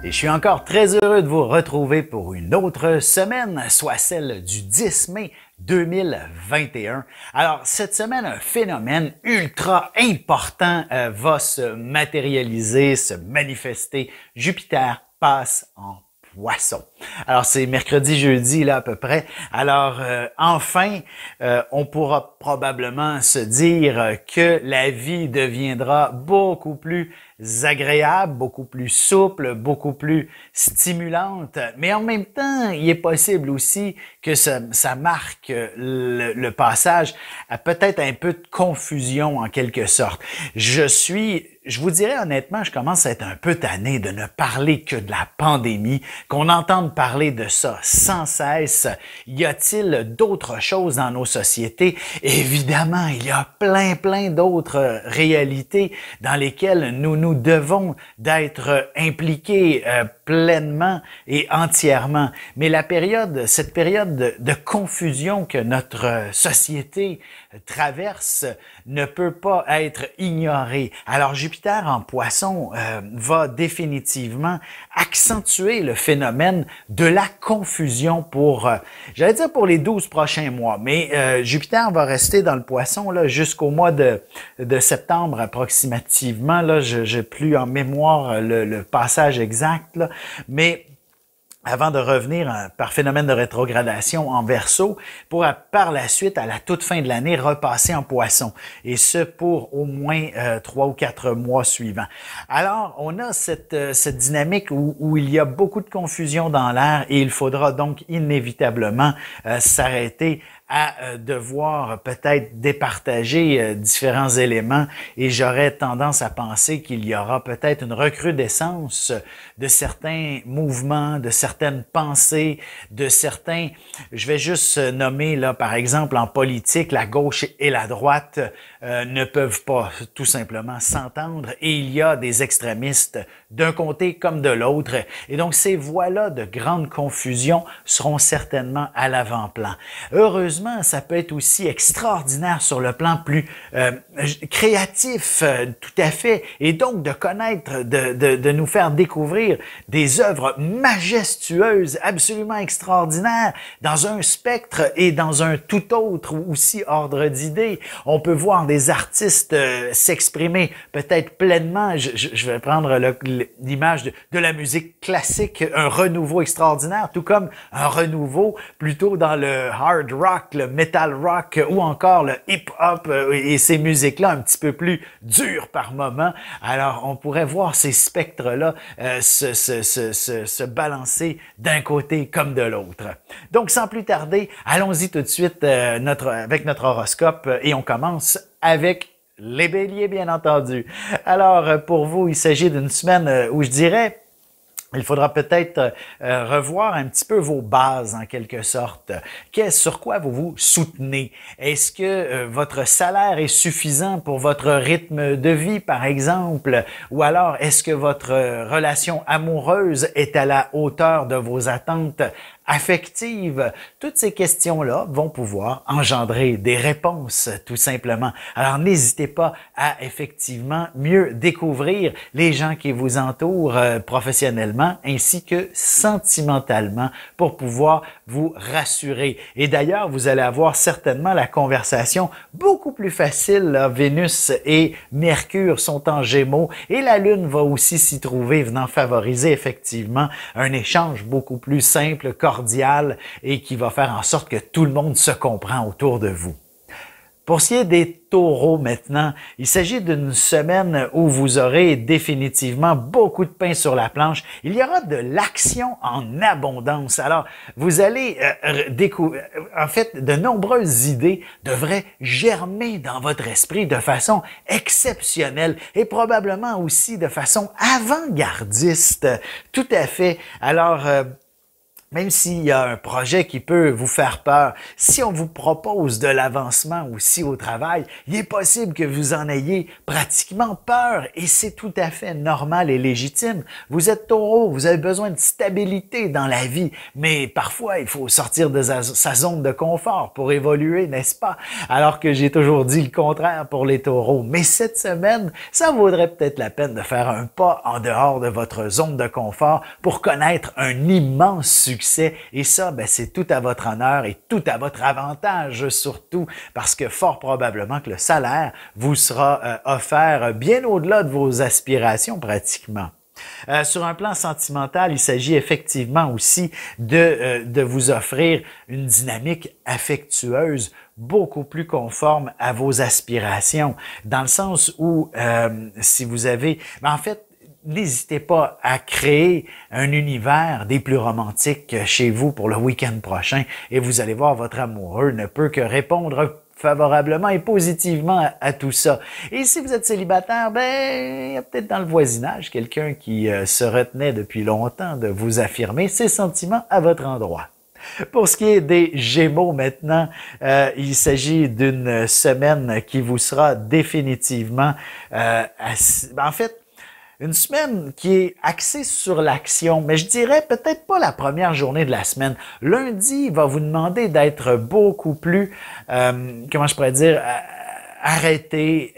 Et je suis encore très heureux de vous retrouver pour une autre semaine, soit celle du 10 mai 2021. Alors, cette semaine, un phénomène ultra important va se matérialiser, se manifester. Jupiter passe en Poisson. Alors, c'est mercredi, jeudi, là, à peu près. Alors, enfin, on pourra probablement se dire que la vie deviendra beaucoup plus agréable, beaucoup plus souple, beaucoup plus stimulante. Mais en même temps, il est possible aussi que ça marque le passage à peut-être un peu de confusion en quelque sorte. Je vous dirais honnêtement, je commence à être un peu tanné de ne parler que de la pandémie, qu'on entende parler de ça sans cesse. Y a-t-il d'autres choses dans nos sociétés? Évidemment, il y a plein d'autres réalités dans lesquelles nous devons d'être impliqués pleinement et entièrement. Mais cette période de confusion que notre société traverse ne peut pas être ignorée. Alors Jupiter en Poisson va définitivement accentuer le phénomène de la confusion pour, j'allais dire pour les 12 prochains mois, mais Jupiter va rester dans le Poisson là jusqu'au mois de septembre approximativement. Là, je n'ai plus en mémoire le passage exact, là, mais avant de revenir par phénomène de rétrogradation en Verseau, pour par la suite, à la toute fin de l'année, repasser en Poisson, et ce pour au moins 3 ou 4 mois suivants. Alors, on a cette dynamique où il y a beaucoup de confusion dans l'air et il faudra donc inévitablement s'arrêter à devoir peut-être départager différents éléments, et j'aurais tendance à penser qu'il y aura peut-être une recrudescence de certains mouvements, de certaines pensées, de certains, je vais juste nommer là par exemple en politique, la gauche et la droite ne peuvent pas tout simplement s'entendre, et il y a des extrémistes d'un côté comme de l'autre, et donc ces voies-là de grande confusion seront certainement à l'avant-plan. Heureusement, ça peut être aussi extraordinaire sur le plan plus créatif, tout à fait, et donc de connaître, de nous faire découvrir des œuvres majestueuses, absolument extraordinaires, dans un spectre et dans un tout autre aussi ordre d'idées. On peut voir des artistes s'exprimer peut-être pleinement. Je vais prendre l'image de la musique classique, un renouveau extraordinaire, tout comme un renouveau plutôt dans le hard rock, le metal rock ou encore le hip-hop et ces musiques-là un petit peu plus dures par moment. Alors, on pourrait voir ces spectres-là se balancer d'un côté comme de l'autre. Donc, sans plus tarder, allons-y tout de suite avec notre horoscope, et on commence avec les béliers, bien entendu. Alors, pour vous, il s'agit d'une semaine où je dirais il faudra peut-être revoir un petit peu vos bases en quelque sorte. Sur quoi vous vous soutenez? Est-ce que votre salaire est suffisant pour votre rythme de vie, par exemple? Ou alors, est-ce que votre relation amoureuse est à la hauteur de vos attentes affectives? Toutes ces questions-là vont pouvoir engendrer des réponses, tout simplement. Alors, n'hésitez pas à effectivement mieux découvrir les gens qui vous entourent professionnellement ainsi que sentimentalement pour pouvoir vous rassurer. Et d'ailleurs, vous allez avoir certainement la conversation beaucoup plus facile. Là. Vénus et Mercure sont en Gémeaux et la Lune va aussi s'y trouver, venant favoriser effectivement un échange beaucoup plus simple, cordial et qui va faire en sorte que tout le monde se comprend autour de vous. Pour ce qui est des taureaux maintenant, il s'agit d'une semaine où vous aurez définitivement beaucoup de pain sur la planche. Il y aura de l'action en abondance. Alors, vous allez découvrir, en fait, de nombreuses idées devraient germer dans votre esprit de façon exceptionnelle et probablement aussi de façon avant-gardiste. Tout à fait. Alors, même s'il y a un projet qui peut vous faire peur, si on vous propose de l'avancement aussi au travail, il est possible que vous en ayez pratiquement peur et c'est tout à fait normal et légitime. Vous êtes taureau, vous avez besoin de stabilité dans la vie, mais parfois il faut sortir de sa zone de confort pour évoluer, n'est-ce pas? Alors que j'ai toujours dit le contraire pour les taureaux. Mais cette semaine, ça vaudrait peut-être la peine de faire un pas en dehors de votre zone de confort pour connaître un immense succès. Et ça, ben, c'est tout à votre honneur et tout à votre avantage surtout, parce que fort probablement que le salaire vous sera offert bien au-delà de vos aspirations pratiquement. Sur un plan sentimental, il s'agit effectivement aussi de vous offrir une dynamique affectueuse beaucoup plus conforme à vos aspirations, dans le sens où si vous avez... En fait, n'hésitez pas à créer un univers des plus romantiques chez vous pour le week-end prochain et vous allez voir, votre amoureux ne peut que répondre favorablement et positivement à tout ça. Et si vous êtes célibataire, ben, il y a peut-être dans le voisinage quelqu'un qui se retenait depuis longtemps de vous affirmer ses sentiments à votre endroit. Pour ce qui est des Gémeaux maintenant, il s'agit d'une semaine qui vous sera définitivement en fait, une semaine qui est axée sur l'action, mais je dirais peut-être pas la première journée de la semaine. Lundi va vous demander d'être beaucoup plus, comment je pourrais dire, arrêté.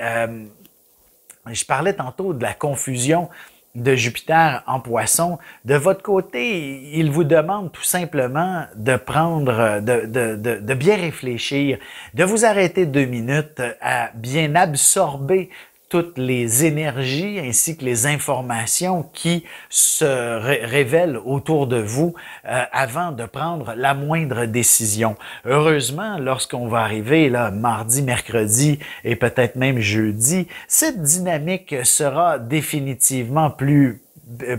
Je parlais tantôt de la confusion de Jupiter en Poisson. De votre côté, il vous demande tout simplement de prendre, de bien réfléchir, de vous arrêter 2 minutes à bien absorber toutes les énergies ainsi que les informations qui se révèlent autour de vous avant de prendre la moindre décision. Heureusement, lorsqu'on va arriver là, mardi, mercredi et peut-être même jeudi, cette dynamique sera définitivement plus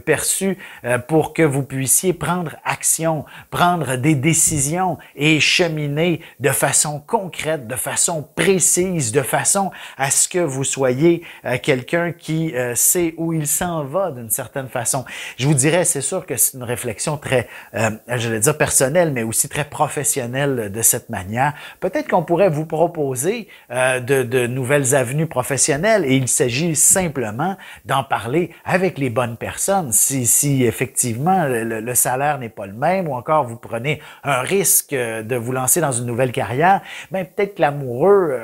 perçu pour que vous puissiez prendre action, prendre des décisions et cheminer de façon concrète, de façon précise, de façon à ce que vous soyez quelqu'un qui sait où il s'en va d'une certaine façon. Je vous dirais, c'est sûr que c'est une réflexion très, je vais dire personnelle, mais aussi très professionnelle de cette manière. Peut-être qu'on pourrait vous proposer de nouvelles avenues professionnelles et il s'agit simplement d'en parler avec les bonnes personnes. Si effectivement le salaire n'est pas le même ou encore vous prenez un risque de vous lancer dans une nouvelle carrière, ben peut-être que l'amoureux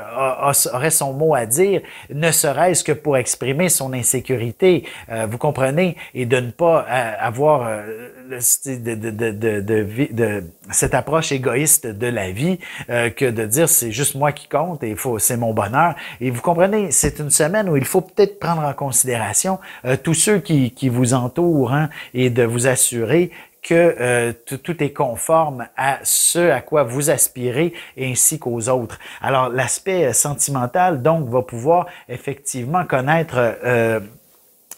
aurait son mot à dire, ne serait-ce que pour exprimer son insécurité, vous comprenez, et de ne pas avoir cette approche égoïste de la vie que de dire c'est juste moi qui compte et c'est mon bonheur. Et vous comprenez, c'est une semaine où il faut peut-être prendre en considération tous ceux qui vous entourent et de vous assurer que tout est conforme à ce à quoi vous aspirez ainsi qu'aux autres. Alors, l'aspect sentimental, donc, va pouvoir effectivement connaître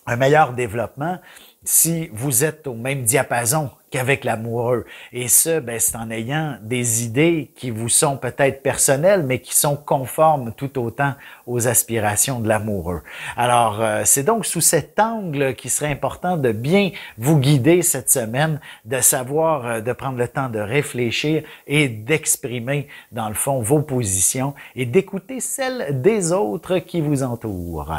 un meilleur développement si vous êtes au même diapason qu'avec l'amoureux. Et ça, ben, c'est en ayant des idées qui vous sont peut-être personnelles, mais qui sont conformes tout autant aux aspirations de l'amoureux. Alors, c'est donc sous cet angle qu'il serait important de bien vous guider cette semaine, de savoir, de prendre le temps de réfléchir et d'exprimer, dans le fond, vos positions et d'écouter celles des autres qui vous entourent.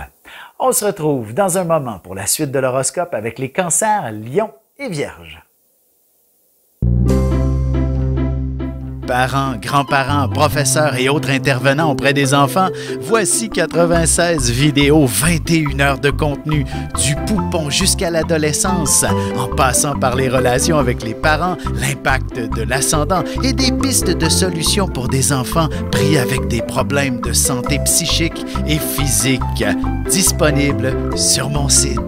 On se retrouve dans un moment pour la suite de l'horoscope avec les cancers, lions et vierges. Parents, grands-parents, professeurs et autres intervenants auprès des enfants, voici 96 vidéos, 21 heures de contenu, du poupon jusqu'à l'adolescence, en passant par les relations avec les parents, l'impact de l'ascendant et des pistes de solutions pour des enfants pris avec des problèmes de santé psychique et physique. Disponible sur mon site.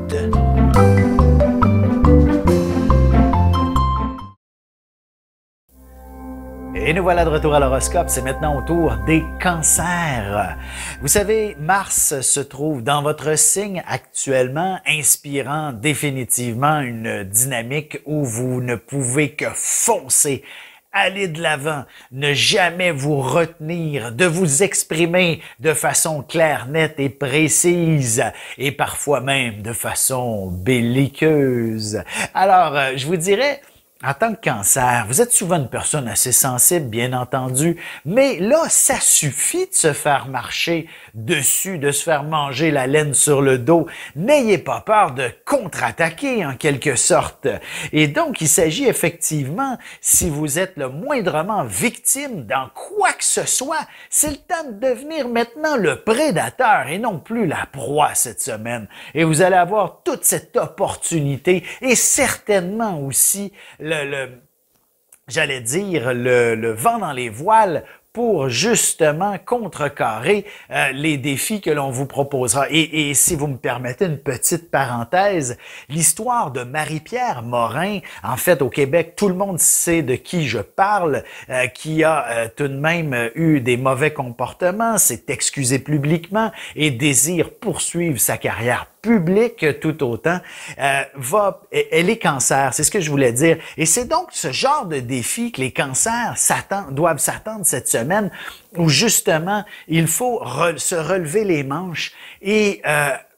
Et nous voilà de retour à l'horoscope, c'est maintenant au tour des cancers. Vous savez, Mars se trouve dans votre signe actuellement, inspirant définitivement une dynamique où vous ne pouvez que foncer. Aller de l'avant, ne jamais vous retenir, de vous exprimer de façon claire, nette et précise, et parfois même de façon belliqueuse. Alors, je vous dirais, en tant que cancer, vous êtes souvent une personne assez sensible, bien entendu, mais là, ça suffit de se faire marcher dessus, de se faire manger la laine sur le dos. N'ayez pas peur de contre-attaquer en quelque sorte. Et donc, il s'agit effectivement, si vous êtes le moindrement victime dans quoi que ce soit, c'est le temps de devenir maintenant le prédateur et non plus la proie cette semaine. Et vous allez avoir toute cette opportunité et certainement aussi j'allais dire, le vent dans les voiles pour justement contrecarrer les défis que l'on vous proposera. Et si vous me permettez une petite parenthèse, l'histoire de Marie-Pierre Morin, en fait au Québec, tout le monde sait de qui je parle, qui a tout de même eu des mauvais comportements, s'est excusé publiquement et désire poursuivre sa carrière publique tout autant, elle est cancer, c'est ce que je voulais dire. Et c'est donc ce genre de défi que les cancers doivent s'attendre cette semaine, où justement, il faut se relever les manches et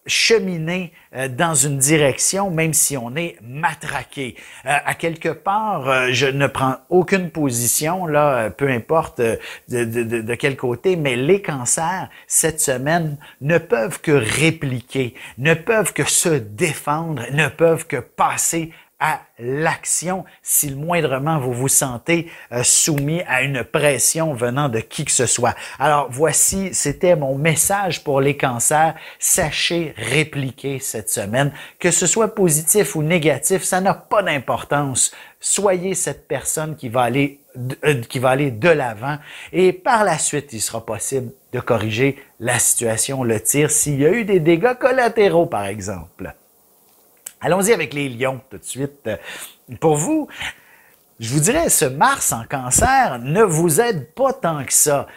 cheminer dans une direction, même si on est matraqué. À quelque part, je ne prends aucune position, là, peu importe de quel côté, mais les cancers, cette semaine, ne peuvent que répliquer, ne peuvent que se défendre, ne peuvent que passer à l'action si le moindrement vous vous sentez soumis à une pression venant de qui que ce soit. Alors voici, c'était mon message pour les cancers. Sachez répliquer cette semaine, que ce soit positif ou négatif, ça n'a pas d'importance. Soyez cette personne qui va aller de l'avant et par la suite, il sera possible de corriger la situation, le tir, s'il y a eu des dégâts collatéraux par exemple. Allons-y avec les lions tout de suite. Pour vous, je vous dirais, ce Mars en cancer ne vous aide pas tant que ça.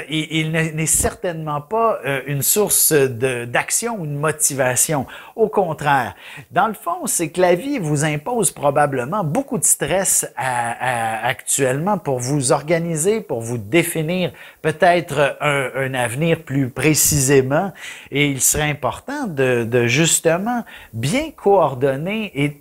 Il n'est certainement pas une source d'action ou de motivation. Au contraire, dans le fond, c'est que la vie vous impose probablement beaucoup de stress actuellement pour vous organiser, pour vous définir peut-être un avenir plus précisément. Et il serait important de justement bien coordonner et,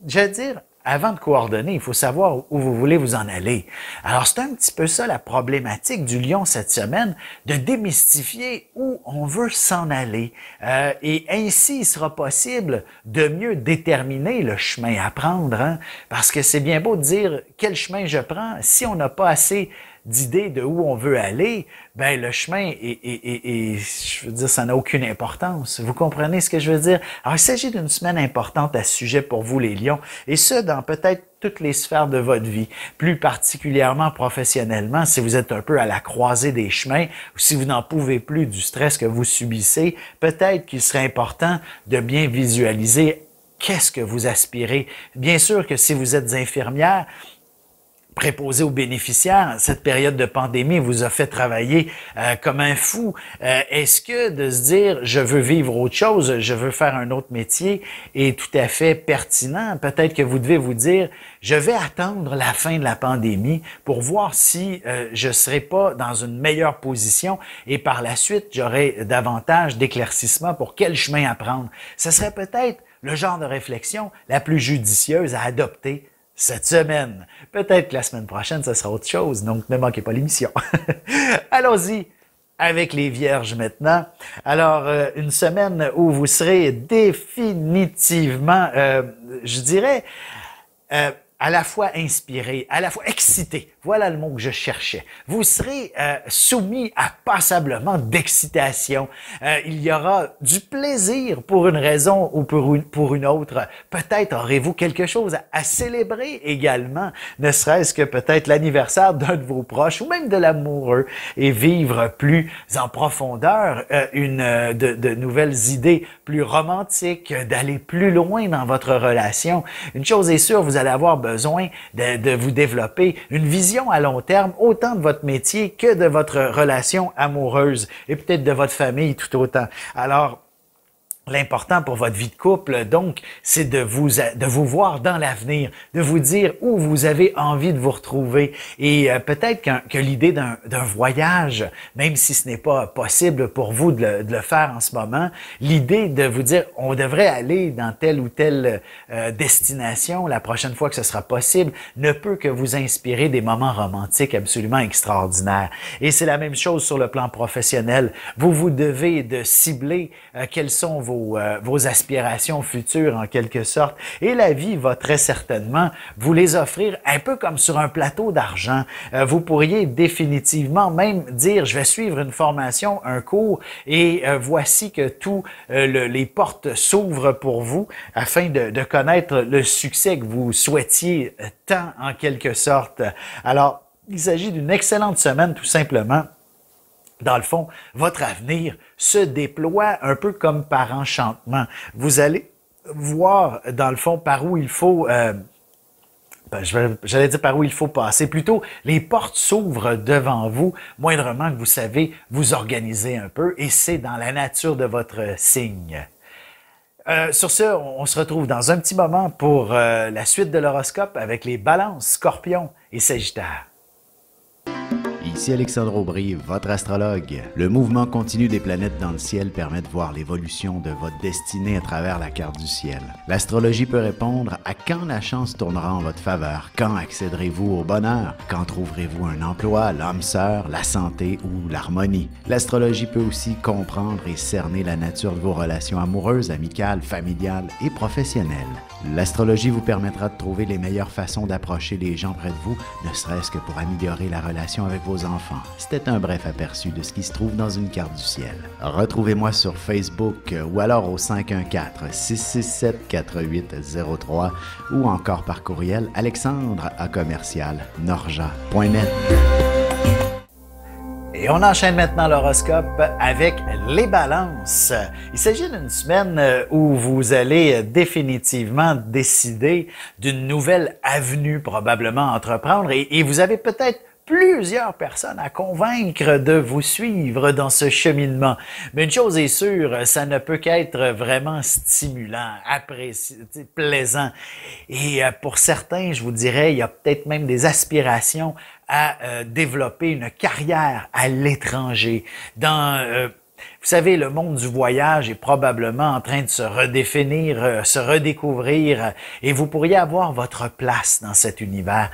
je veux dire, avant de coordonner, il faut savoir où vous voulez vous en aller. Alors, c'est un petit peu ça la problématique du lion cette semaine, de démystifier où on veut s'en aller. Et ainsi, il sera possible de mieux déterminer le chemin à prendre. Hein? Parce que c'est bien beau de dire quel chemin je prends. Si on n'a pas assez d'idées de où on veut aller, ben le chemin je veux dire, ça n'a aucune importance. Vous comprenez ce que je veux dire? Alors, il s'agit d'une semaine importante à ce sujet pour vous, les lions, et ce, dans peut-être toutes les sphères de votre vie, plus particulièrement professionnellement, si vous êtes un peu à la croisée des chemins, ou si vous n'en pouvez plus du stress que vous subissez, peut-être qu'il serait important de bien visualiser qu'est-ce que vous aspirez. Bien sûr que si vous êtes infirmière, préposé aux bénéficiaires, cette période de pandémie vous a fait travailler comme un fou. Est-ce que de se dire « je veux vivre autre chose, je veux faire un autre métier » est tout à fait pertinent? Peut-être que vous devez vous dire « je vais attendre la fin de la pandémie pour voir si je ne serai pas dans une meilleure position et par la suite, j'aurai davantage d'éclaircissement pour quel chemin à prendre. » Ce serait peut-être le genre de réflexion la plus judicieuse à adopter cette semaine. Peut-être que la semaine prochaine, ce sera autre chose, donc ne manquez pas l'émission. Allons-y avec les Vierges maintenant. Alors, une semaine où vous serez définitivement, je dirais, à la fois inspiré, à la fois excité. Voilà le mot que je cherchais. Vous serez soumis à passablement d'excitation. Il y aura du plaisir pour une raison ou pour une autre. Peut-être aurez-vous quelque chose à célébrer également, ne serait-ce que peut-être l'anniversaire d'un de vos proches ou même de l'amoureux et vivre plus en profondeur de nouvelles idées plus romantiques, d'aller plus loin dans votre relation. Une chose est sûre, vous allez avoir besoin de vous développer une vision à long terme, autant de votre métier que de votre relation amoureuse et peut-être de votre famille tout autant. Alors, L'important pour votre vie de couple, donc, c'est de vous voir dans l'avenir, de vous dire où vous avez envie de vous retrouver. Et peut-être que l'idée d'un voyage, même si ce n'est pas possible pour vous de le faire en ce moment, l'idée de vous dire on devrait aller dans telle ou telle destination la prochaine fois que ce sera possible, ne peut que vous inspirer des moments romantiques absolument extraordinaires. Et c'est la même chose sur le plan professionnel. Vous devez de cibler quelles sont vos aspirations futures en quelque sorte. Et la vie va très certainement vous les offrir un peu comme sur un plateau d'argent. Vous pourriez définitivement même dire, je vais suivre une formation, un cours, et voici que tous les portes s'ouvrent pour vous afin de connaître le succès que vous souhaitiez tant en quelque sorte. Alors, il s'agit d'une excellente semaine tout simplement. Dans le fond, votre avenir se déploie un peu comme par enchantement. Vous allez voir, dans le fond, par où il faut... j'allais dire par où il faut passer. Plutôt, les portes s'ouvrent devant vous, moindrement que vous savez vous organiser un peu, et c'est dans la nature de votre signe. Sur ce, on se retrouve dans un petit moment pour la suite de l'horoscope avec les balances, scorpions et sagittaires. Ici Alexandre Aubry, votre astrologue. Le mouvement continu des planètes dans le ciel permet de voir l'évolution de votre destinée à travers la carte du ciel. L'astrologie peut répondre à quand la chance tournera en votre faveur, quand accéderez-vous au bonheur, quand trouverez-vous un emploi, l'âme sœur, la santé ou l'harmonie. L'astrologie peut aussi comprendre et cerner la nature de vos relations amoureuses, amicales, familiales et professionnelles. L'astrologie vous permettra de trouver les meilleures façons d'approcher les gens près de vous, ne serait-ce que pour améliorer la relation avec vos enfants. C'était un bref aperçu de ce qui se trouve dans une carte du ciel. Retrouvez-moi sur Facebook ou alors au 514-667-4803 ou encore par courriel alexandre@norja.net. Et on enchaîne maintenant l'horoscope avec les balances. Il s'agit d'une semaine où vous allez définitivement décider d'une nouvelle avenue probablement à entreprendre et vous avez peut-être plusieurs personnes à convaincre de vous suivre dans ce cheminement. Mais une chose est sûre, ça ne peut qu'être vraiment stimulant, apprécié, plaisant. Et pour certains, je vous dirais, il y a peut-être même des aspirations à développer une carrière à l'étranger. Vous savez, le monde du voyage est probablement en train de se redéfinir, se redécouvrir, et vous pourriez avoir votre place dans cet univers.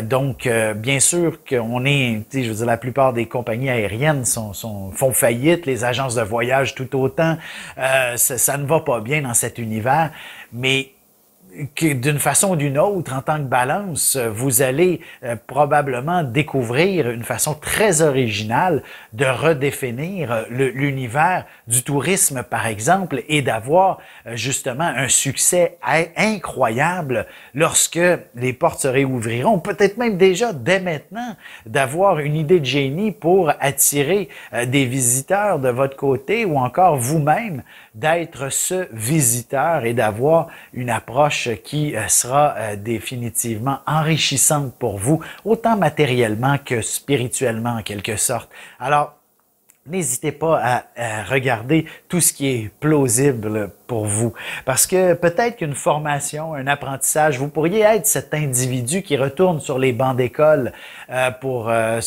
Donc, bien sûr qu'on est, je veux dire, la plupart des compagnies aériennes font faillite, les agences de voyage tout autant. Ça ne va pas bien dans cet univers, mais d'une façon ou d'une autre, en tant que balance, vous allez probablement découvrir une façon très originale de redéfinir l'univers du tourisme, par exemple, et d'avoir justement un succès incroyable lorsque les portes se réouvriront. Peut-être même déjà, dès maintenant, d'avoir une idée de génie pour attirer des visiteurs de votre côté ou encore vous-même d'être ce visiteur et d'avoir une approche qui sera définitivement enrichissante pour vous, autant matériellement que spirituellement en quelque sorte. Alors, n'hésitez pas à regarder tout ce qui est plausible pour vous. Parce que peut-être qu'une formation, un apprentissage, vous pourriez être cet individu qui retourne sur les bancs d'école peu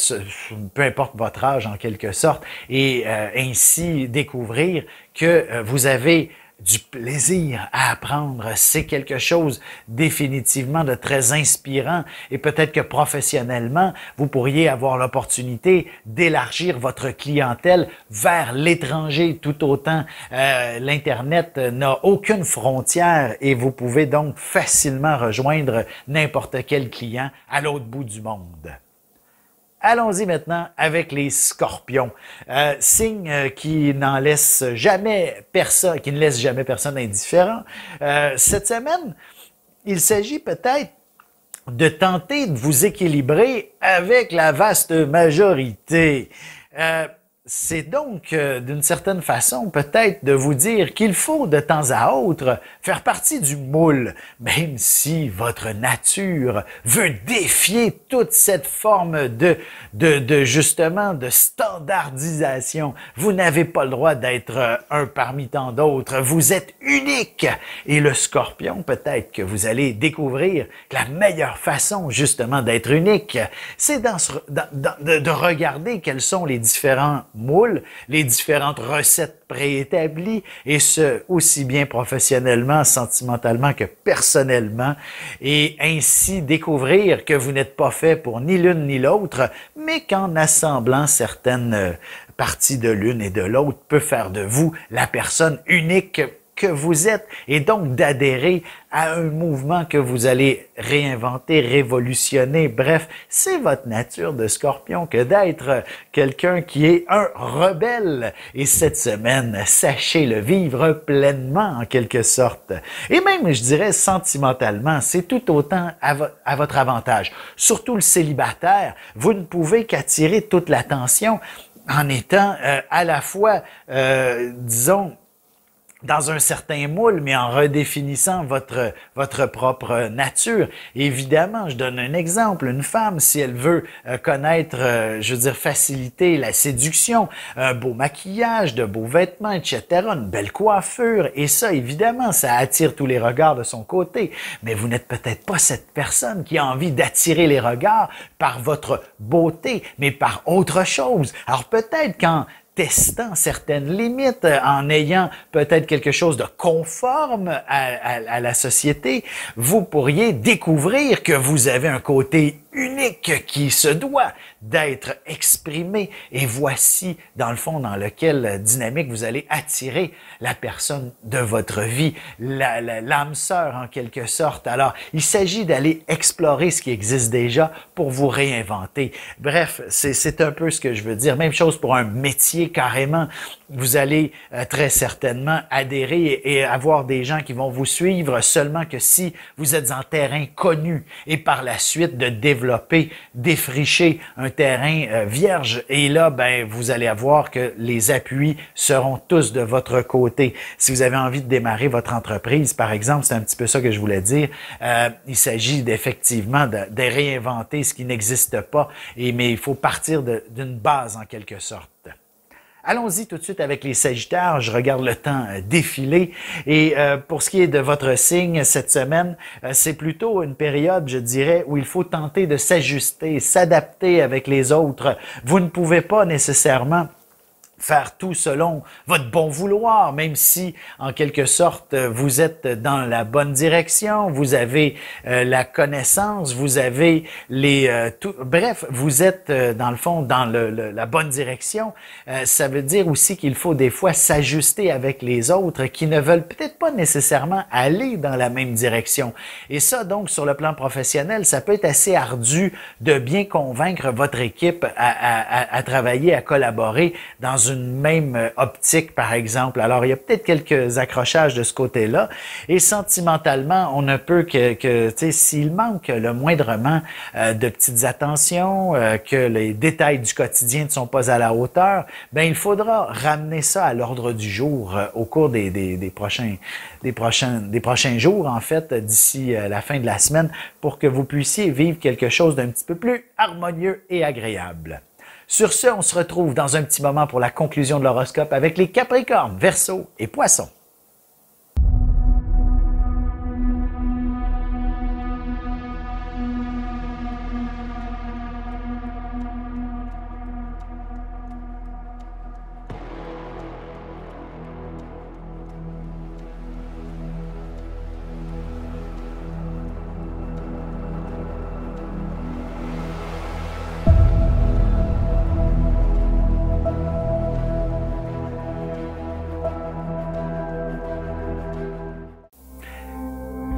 importe votre âge en quelque sorte, et ainsi découvrir que vous avez du plaisir à apprendre. C'est quelque chose définitivement de très inspirant et peut-être que professionnellement, vous pourriez avoir l'opportunité d'élargir votre clientèle vers l'étranger tout autant. L'Internet n'a aucune frontière et vous pouvez donc facilement rejoindre n'importe quel client à l'autre bout du monde. Allons-y maintenant avec les scorpions. Signe qui n'en laisse jamais personne, qui ne laisse jamais personne indifférent. Cette semaine, il s'agit peut-être de tenter de vous équilibrer avec la vaste majorité. c'est donc, d'une certaine façon, peut-être de vous dire qu'il faut de temps à autre faire partie du moule, même si votre nature veut défier toute cette forme justement, de standardisation. Vous n'avez pas le droit d'être un parmi tant d'autres. Vous êtes unique. Et le Scorpion, peut-être que vous allez découvrir que la meilleure façon, justement, d'être unique, c'est de regarder quels sont les différents moules, les différentes recettes préétablies, et ce, aussi bien professionnellement, sentimentalement que personnellement, et ainsi découvrir que vous n'êtes pas fait pour ni l'une ni l'autre, mais qu'en assemblant certaines parties de l'une et de l'autre peut faire de vous la personne unique que vous êtes, et donc d'adhérer à un mouvement que vous allez réinventer, révolutionner. Bref, c'est votre nature de Scorpion que d'être quelqu'un qui est un rebelle. Et cette semaine, sachez le vivre pleinement en quelque sorte. Et même, je dirais, sentimentalement, c'est tout autant à votre avantage. Surtout le célibataire, vous ne pouvez qu'attirer toute l'attention en étant à la fois, disons, dans un certain moule, mais en redéfinissant votre propre nature. Évidemment, je donne un exemple. Une femme, si elle veut connaître, je veux dire, faciliter la séduction, un beau maquillage, de beaux vêtements, etc., une belle coiffure, et ça, évidemment, ça attire tous les regards de son côté. Mais vous n'êtes peut-être pas cette personne qui a envie d'attirer les regards par votre beauté, mais par autre chose. Alors peut-être qu'en testant certaines limites, en ayant peut-être quelque chose de conforme à la société, vous pourriez découvrir que vous avez un côté unique qui se doit d'être exprimé. Et voici, dans le fond, dans lequel dynamique vous allez attirer la personne de votre vie, l'âme sœur en quelque sorte. Alors, il s'agit d'aller explorer ce qui existe déjà pour vous réinventer. Bref, c'est un peu ce que je veux dire. Même chose pour un métier carrément. Vous allez très certainement adhérer et avoir des gens qui vont vous suivre seulement que si vous êtes en terrain connu, et par la suite de développer, défricher un terrain vierge. Et là, ben, vous allez avoir que les appuis seront tous de votre côté. Si vous avez envie de démarrer votre entreprise, par exemple, c'est un petit peu ça que je voulais dire, il s'agit effectivement de réinventer ce qui n'existe pas, mais il faut partir d'une base en quelque sorte. Allons-y tout de suite avec les Sagittaires. Je regarde le temps défiler. Et pour ce qui est de votre signe cette semaine, c'est plutôt une période, je dirais, où il faut tenter de s'ajuster, s'adapter avec les autres. Vous ne pouvez pas nécessairement faire tout selon votre bon vouloir, même si, en quelque sorte, vous êtes dans la bonne direction, vous avez la connaissance, vous avez bref, vous êtes, dans le fond, dans la bonne direction. Ça veut dire aussi qu'il faut des fois s'ajuster avec les autres qui ne veulent peut-être pas nécessairement aller dans la même direction. Et ça, donc, sur le plan professionnel, ça peut être assez ardu de bien convaincre votre équipe à travailler, à collaborer dans une même optique, par exemple. Alors, il y a peut-être quelques accrochages de ce côté-là. Et sentimentalement, on ne peut que tu sais, s'il manque le moindrement de petites attentions, que les détails du quotidien ne sont pas à la hauteur, ben il faudra ramener ça à l'ordre du jour au cours des prochains jours, en fait, d'ici la fin de la semaine, pour que vous puissiez vivre quelque chose d'un petit peu plus harmonieux et agréable. Sur ce, on se retrouve dans un petit moment pour la conclusion de l'horoscope avec les Capricornes, Verseaux et Poissons.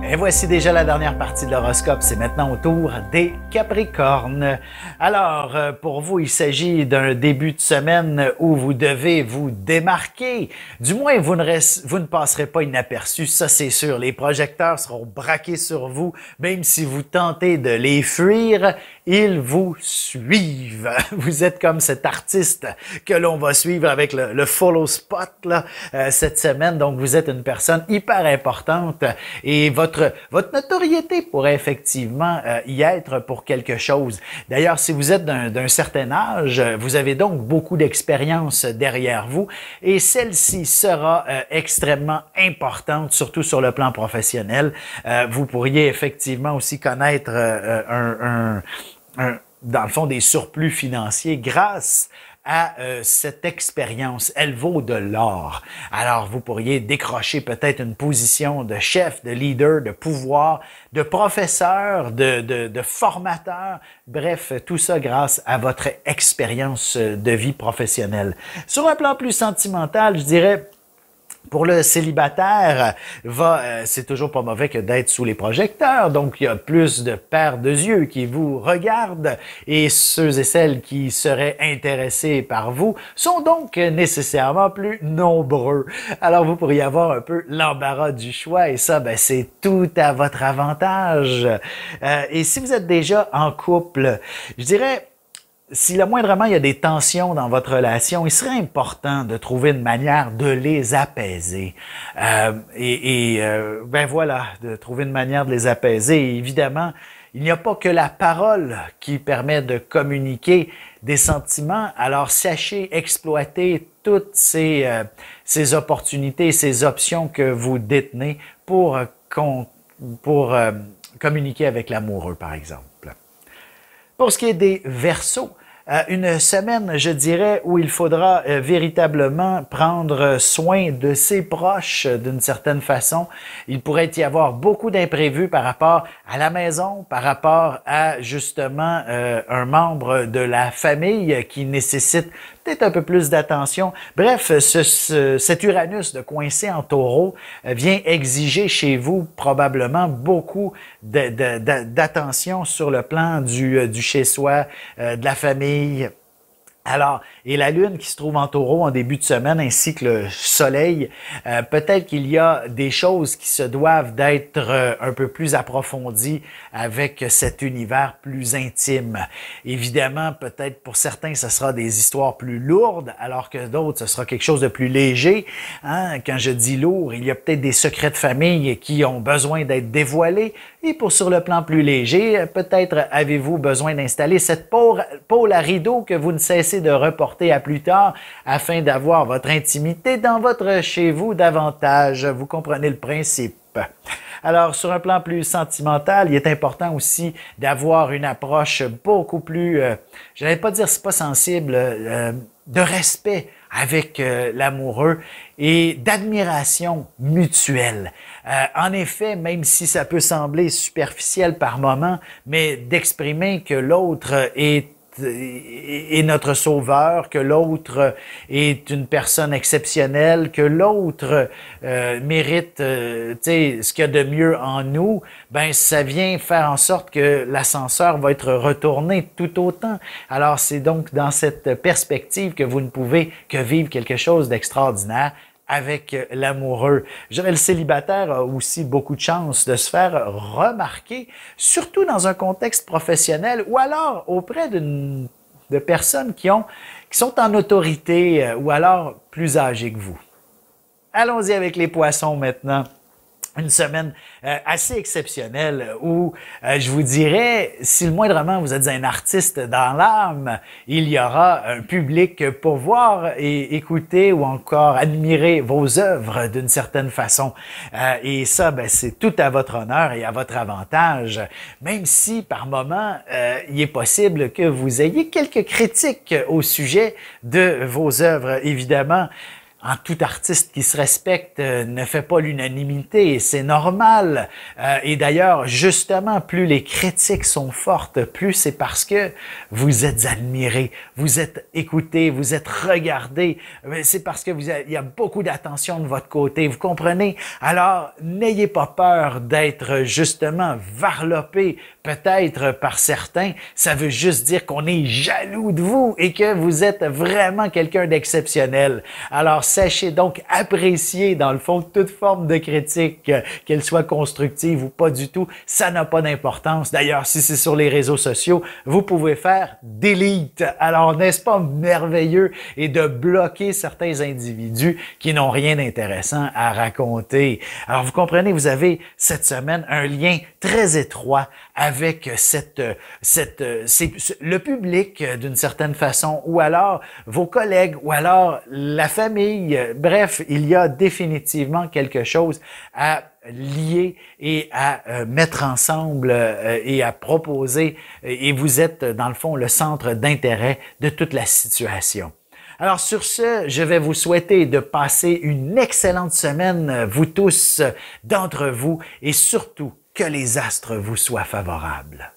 Et voici déjà la dernière partie de l'horoscope. C'est maintenant au tour des Capricornes. Alors, pour vous, il s'agit d'un début de semaine où vous devez vous démarquer. Du moins, vous ne passerez pas inaperçu, ça c'est sûr. Les projecteurs seront braqués sur vous, même si vous tentez de les fuir. ils vous suivent. Vous êtes comme cet artiste que l'on va suivre avec le follow spot là, cette semaine. Donc, vous êtes une personne hyper importante et votre notoriété pourrait effectivement y être pour quelque chose. D'ailleurs, si vous êtes d'un certain âge, vous avez donc beaucoup d'expérience derrière vous et celle-ci sera extrêmement importante, surtout sur le plan professionnel. Vous pourriez effectivement aussi connaître dans le fond, des surplus financiers grâce à cette expérience. Elle vaut de l'or. Alors, vous pourriez décrocher peut-être une position de chef, de leader, de pouvoir, de professeur, de formateur. Bref, tout ça grâce à votre expérience de vie professionnelle. Sur un plan plus sentimental, je dirais, pour le célibataire, c'est toujours pas mauvais que d'être sous les projecteurs, donc il y a plus de paires de yeux qui vous regardent et ceux et celles qui seraient intéressés par vous sont donc nécessairement plus nombreux. Alors vous pourriez avoir un peu l'embarras du choix et ça, c'est tout à votre avantage. Et si vous êtes déjà en couple, je dirais, si le moindrement il y a des tensions dans votre relation, il serait important de trouver une manière de les apaiser. Voilà, de trouver une manière de les apaiser. Et évidemment, il n'y a pas que la parole qui permet de communiquer des sentiments. Alors, sachez exploiter toutes ces opportunités, ces options que vous détenez pour communiquer avec l'amoureux, par exemple. Pour ce qui est des Verseaux, une semaine, je dirais, où il faudra véritablement prendre soin de ses proches d'une certaine façon. Il pourrait y avoir beaucoup d'imprévus par rapport à la maison, par rapport à justement un membre de la famille qui nécessite peut-être un peu plus d'attention. Bref, cet Uranus de coincé en Taureau vient exiger chez vous probablement beaucoup d'attention sur le plan du chez-soi, de la famille. Alors, et la Lune qui se trouve en Taureau en début de semaine, ainsi que le Soleil, peut-être qu'il y a des choses qui se doivent d'être un peu plus approfondies avec cet univers plus intime. Évidemment, peut-être pour certains, ce sera des histoires plus lourdes, alors que d'autres, ce sera quelque chose de plus léger. Hein? Quand je dis lourd, il y a peut-être des secrets de famille qui ont besoin d'être dévoilés. Et pour sur le plan plus léger, peut-être avez-vous besoin d'installer cette pôle à rideau que vous ne cessez de reporter à plus tard afin d'avoir votre intimité dans votre chez vous davantage. Vous comprenez le principe. Alors, sur un plan plus sentimental, il est important aussi d'avoir une approche beaucoup plus, je n'allais pas dire c'est pas sensible, de respect avec l'amoureux et d'admiration mutuelle. En effet, même si ça peut sembler superficiel par moment, mais d'exprimer que l'autre est notre sauveur, que l'autre est une personne exceptionnelle, que l'autre mérite ce qu'il y a de mieux en nous, ça vient faire en sorte que l'ascenseur va être retourné tout autant. Alors c'est donc dans cette perspective que vous ne pouvez que vivre quelque chose d'extraordinaire avec l'amoureux. Je dirais le célibataire a aussi beaucoup de chance de se faire remarquer, surtout dans un contexte professionnel ou alors auprès de personnes qui sont en autorité ou alors plus âgées que vous. Allons-y avec les poissons maintenant. Une semaine assez exceptionnelle où je vous dirais, si le moindrement vous êtes un artiste dans l'âme, il y aura un public pour voir et écouter ou encore admirer vos œuvres d'une certaine façon. Et ça, c'est tout à votre honneur et à votre avantage, même si par moment, il est possible que vous ayez quelques critiques au sujet de vos œuvres, évidemment. Tout artiste qui se respecte ne fait pas l'unanimité, c'est normal. Et d'ailleurs, justement, plus les critiques sont fortes, plus c'est parce que vous êtes admiré, vous êtes écouté, vous êtes regardé. C'est parce que il y a beaucoup d'attention de votre côté, vous comprenez? Alors, n'ayez pas peur d'être justement varlopé, peut-être par certains. Ça veut juste dire qu'on est jaloux de vous et que vous êtes vraiment quelqu'un d'exceptionnel. Alors, sachez donc apprécier, dans le fond, toute forme de critique, qu'elle soit constructive ou pas du tout, ça n'a pas d'importance. D'ailleurs, si c'est sur les réseaux sociaux, vous pouvez faire delete. Alors, n'est-ce pas merveilleux et de bloquer certains individus qui n'ont rien d'intéressant à raconter. Alors, vous comprenez, vous avez cette semaine un lien très étroit avec le public d'une certaine façon, ou alors vos collègues, ou alors la famille. Bref, il y a définitivement quelque chose à lier et à mettre ensemble et à proposer. Et vous êtes, dans le fond, le centre d'intérêt de toute la situation. Alors sur ce, je vais vous souhaiter de passer une excellente semaine, vous tous, d'entre vous, et surtout que les astres vous soient favorables.